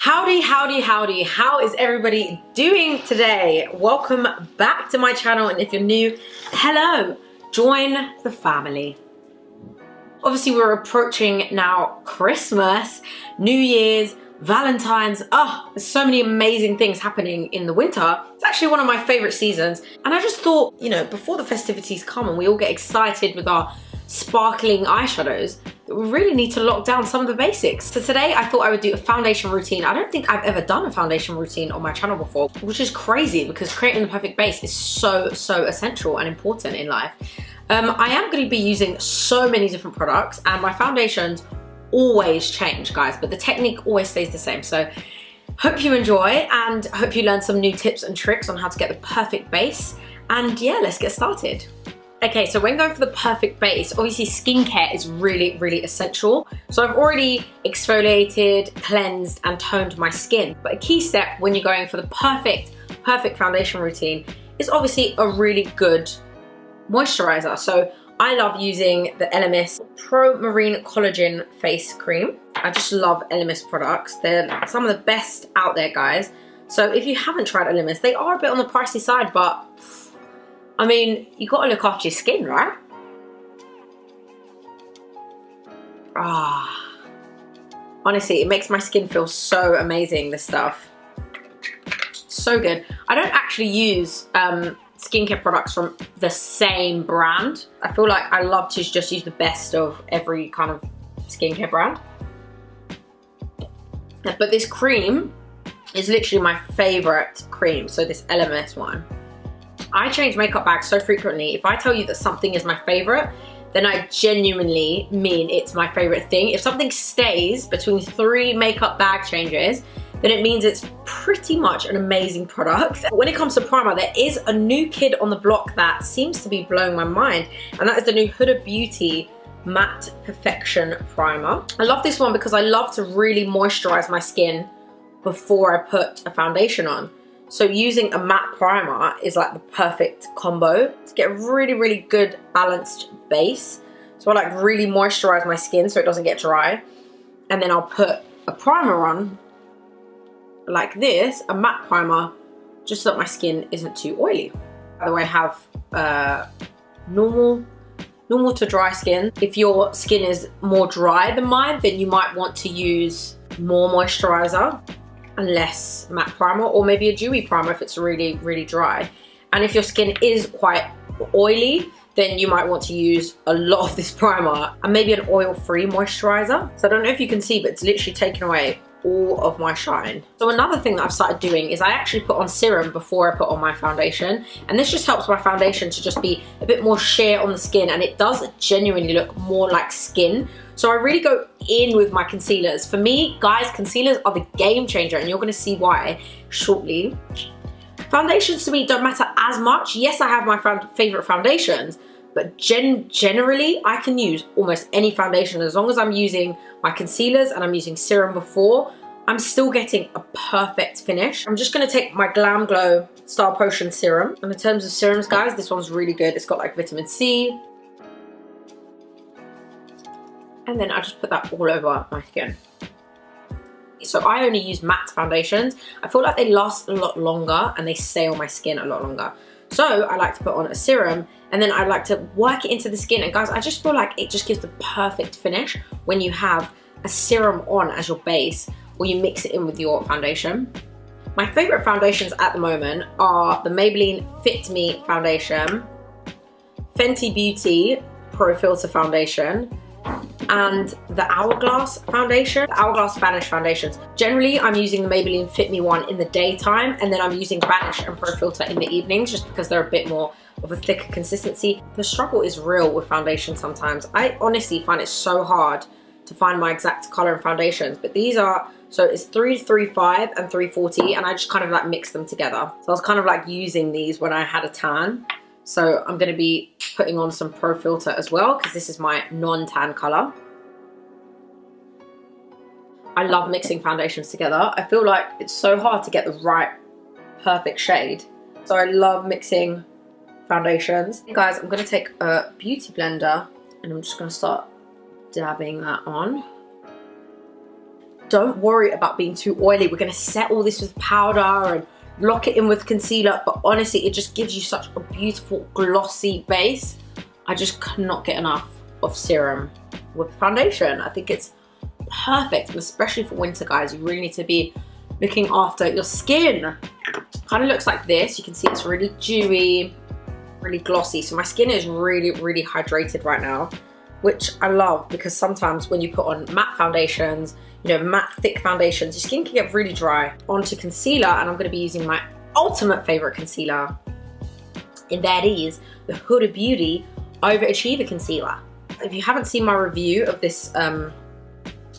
Howdy, howdy, howdy. How is everybody doing today? Welcome back to my channel, and if you're new, hello. Join the family. Obviously, we're approaching now Christmas, New Year's, Valentine's. There's so many amazing things happening in the winter. It's actually one of my favorite seasons. And I just thought, before the festivities come and we all get excited with our sparkling eyeshadows, we really need to lock down some of the basics. So today I thought I would do a foundation routine. I don't think I've ever done a foundation routine on my channel before, which is crazy because creating the perfect base is so essential and important in life. I am going to be using so many different products, and my foundations always change, guys, but the technique always stays the same. So hope you enjoy and hope you learn some new tips and tricks on how to get the perfect base. And yeah, let's get started. Okay, so when going for the perfect base, obviously skincare is really essential. So I've already exfoliated, cleansed, and toned my skin. But a key step when you're going for the perfect foundation routine is obviously a really good moisturizer. So I love using the Elemis Pro Marine Collagen Face Cream. I just love Elemis products. They're some of the best out there, guys. So if you haven't tried Elemis, they are a bit on the pricey side, but I mean, you gotta look after your skin, right? Honestly, it makes my skin feel so amazing, this stuff. So good. I don't actually use skincare products from the same brand. I feel like I love to just use the best of every kind of skincare brand. But this cream is literally my favorite cream. So this Elemis one. I change makeup bags so frequently. If I tell you that something is my favorite, then I genuinely mean it's my favorite thing. If something stays between 3 makeup bag changes, then it means it's pretty much an amazing product. When it comes to primer, there is a new kid on the block that seems to be blowing my mind, and that is the new Huda Beauty Matte Perfection Primer. I love this one because I love to really moisturize my skin before I put a foundation on. So using a matte primer is like the perfect combo to get a really good balanced base. So I like really moisturize my skin so it doesn't get dry. And then I'll put a primer on like this, a matte primer, just so that my skin isn't too oily. By the way, I have normal to dry skin. If your skin is more dry than mine, then you might want to use more moisturizer and less matte primer, or maybe a dewy primer if it's really dry. And if your skin is quite oily, then you might want to use a lot of this primer and maybe an oil-free moisturizer. So I don't know if you can see, but it's literally taken away all of my shine. So another thing that I've started doing is I actually put on serum before I put on my foundation, and this just helps my foundation to just be a bit more sheer on the skin, and it does genuinely look more like skin. So I really go in with my concealers. For me, guys, concealers are the game changer, and you're gonna see why shortly. Foundations to me don't matter as much. Yes, I have my favorite foundations, but generally I can use almost any foundation as long as I'm using my concealers and I'm using serum before. I'm still getting a perfect finish. I'm just gonna take my Glam Glow Star Potion serum. And in terms of serums, guys, this one's really good. It's got like vitamin C. And then I just put that all over my skin. So I only use matte foundations. I feel like they last a lot longer and they stay on my skin a lot longer. So I like to put on a serum, and then I like to work it into the skin. And guys, I just feel like it just gives the perfect finish when you have a serum on as your base, or you mix it in with your foundation. My favorite foundations at the moment are the Maybelline Fit Me foundation, Fenty Beauty Pro Filter foundation, and the Hourglass foundation, the Hourglass Vanish foundations. Generally, I'm using the Maybelline Fit Me one in the daytime, and then I'm using Vanish and Pro Filter in the evenings, just because they're a bit more of a thicker consistency. The struggle is real with foundation sometimes. I honestly find it so hard to find my exact color in foundations, but these are, so it's 335 and 340, and I just kind of like mix them together. So I was kind of like using these when I had a tan. So I'm going to be putting on some Pro Filter as well, because this is my non-tan color. I love mixing foundations together. I feel like it's so hard to get the right perfect shade. So I love mixing foundations. Guys, I'm going to take a beauty blender and I'm just going to start dabbing that on. don't worry about being too oily. We're gonna set all this with powder and lock it in with concealer, but honestly, it just gives you such a beautiful glossy base. I just cannot get enough of serum with foundation. I think it's perfect, and especially for winter, guys. You really need to be looking after your skin. Kind of looks like this. You can see it's really dewy, really glossy. So my skin is really, really hydrated right now, which I love, because sometimes when you put on matte foundations, you know, matte thick foundations, your skin can get really dry. Onto concealer, and I'm gonna be using my ultimate favorite concealer, and that is the Huda Beauty Overachiever Concealer. If you haven't seen my review of this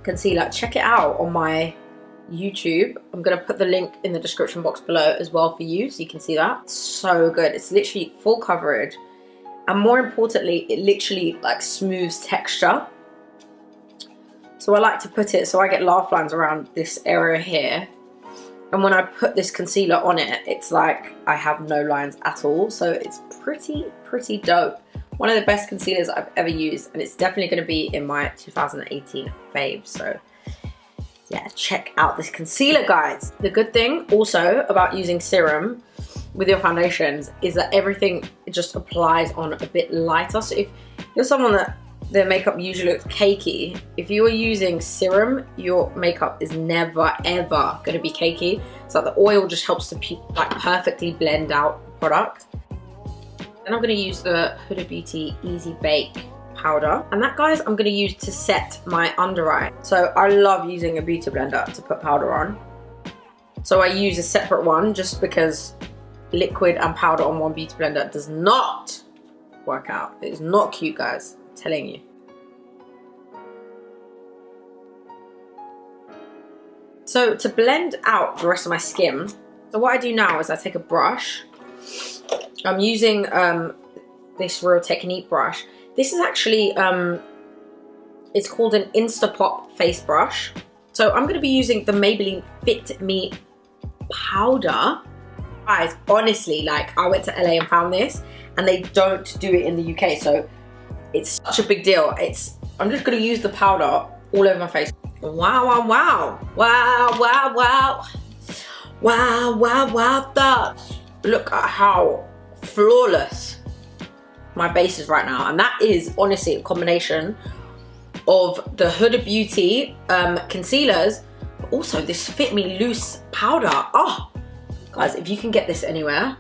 concealer, check it out on my YouTube. I'm gonna put the link in the description box below as well for you, so you can see that. It's so good. It's literally full coverage, and more importantly, it literally like smooths texture. So I like to put it so I get laugh lines around this area here, and when I put this concealer on it, it's like I have no lines at all. So it's pretty dope. One of the best concealers I've ever used, and it's definitely going to be in my 2018 fave. So yeah, check out this concealer, guys. The good thing also about using serum with your foundations is that everything just applies on a bit lighter. So if you're someone that their makeup usually looks cakey, if you are using serum, your makeup is never ever going to be cakey. So the oil just helps to like perfectly blend out the product. Then I'm going to use the Huda Beauty Easy Bake powder, and that, guys, I'm going to use to set my under eye. So I love using a beauty blender to put powder on. So I use a separate one just because liquid and powder on one beauty blender does not work out. It is not cute, guys. I'm telling you. So to blend out the rest of my skin, so what I do now is I take a brush. I'm using this Real Technique brush. This is actually, it's called an Instapop face brush. So I'm going to be using the Maybelline Fit Me powder. Guys, honestly, like, I went to LA and found this, and they don't do it in the UK, so it's such a big deal. I'm just going to use the powder all over my face. Wow, wow, wow. Wow, wow, wow. Wow, wow, wow. Look at how flawless my base is right now, and that is honestly a combination of the Huda Beauty concealers, but also this Fit Me loose powder. Oh, guys, if you can get this anywhere,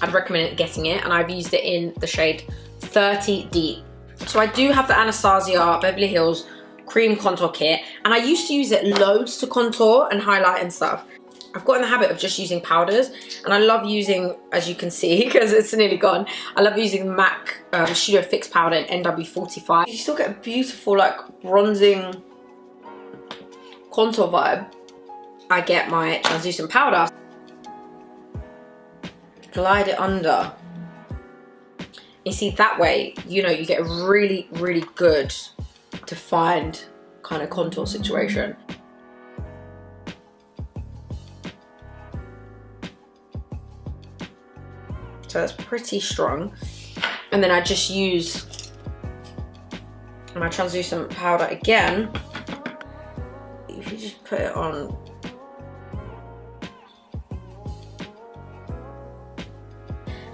I'd recommend getting it, and I've used it in the shade 30 Deep. So I do have the Anastasia Beverly Hills Cream Contour Kit, and I used to use it loads to contour and highlight and stuff. I've got in the habit of just using powders, and I love using, as you can see, because it's nearly gone, I love using MAC Studio Fix powder in NW45. You still get a beautiful, like, bronzing contour vibe. I get my translucent powder, glide it under. You see, that way, you know, you get a really, really good defined kind of contour situation. So that's pretty strong. And then I just use my translucent powder again. If you just put it on.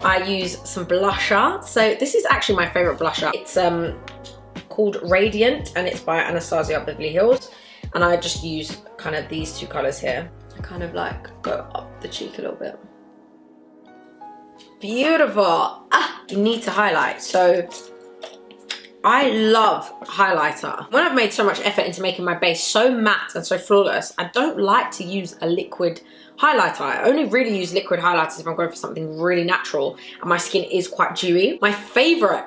I use some blusher. So this is actually my favorite blusher. It's called Radiant, and it's by Anastasia Beverly Hills. And I just use kind of these two colors here. I kind of like go up the cheek a little bit. Beautiful. Ah, you need to highlight. So I love highlighter. When I've made so much effort into making my base so matte and so flawless, I don't like to use a liquid highlighter. I only really use liquid highlighters if I'm going for something really natural and my skin is quite dewy. My favorite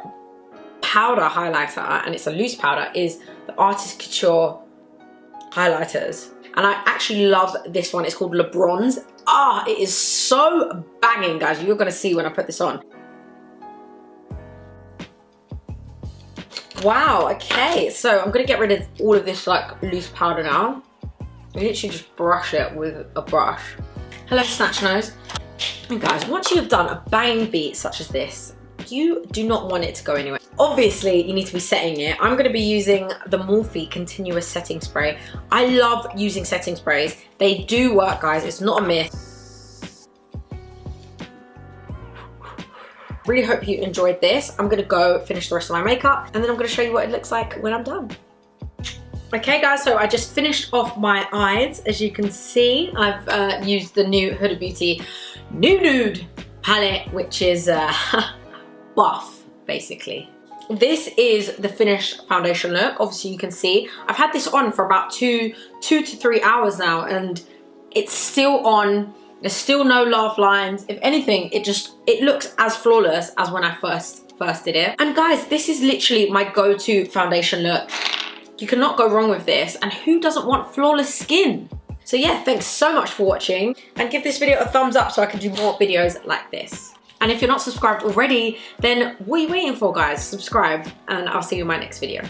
powder highlighter, and it's a loose powder, is the Artist Couture highlighters. And I actually love this one. It's called Le Bronze. Ah, it is so banging, guys. You're gonna see when I put this on. Wow, okay. So I'm gonna get rid of all of this like loose powder now. You literally just brush it with a brush. Hello, Snatch Nose. And guys, once you have done a banging beat such as this, you do not want it to go anywhere. Obviously, you need to be setting it. I'm going to be using the Morphe Continuous Setting Spray. I love using setting sprays. They do work, guys. It's not a myth. Really hope you enjoyed this. I'm going to go finish the rest of my makeup, and then I'm going to show you what it looks like when I'm done. Okay guys, so I just finished off my eyes. As you can see, I've used the new Huda Beauty Nude palette, which is buff, basically. This is the finished foundation look. Obviously you can see, I've had this on for about two to 3 hours now, and it's still on. There's still no laugh lines. If anything, it looks as flawless as when I first did it. And guys, this is literally my go-to foundation look. You cannot go wrong with this, and who doesn't want flawless skin? So yeah, thanks so much for watching, and give this video a thumbs up so I can do more videos like this. And if you're not subscribed already, then what are you waiting for, guys? Subscribe, and I'll see you in my next video.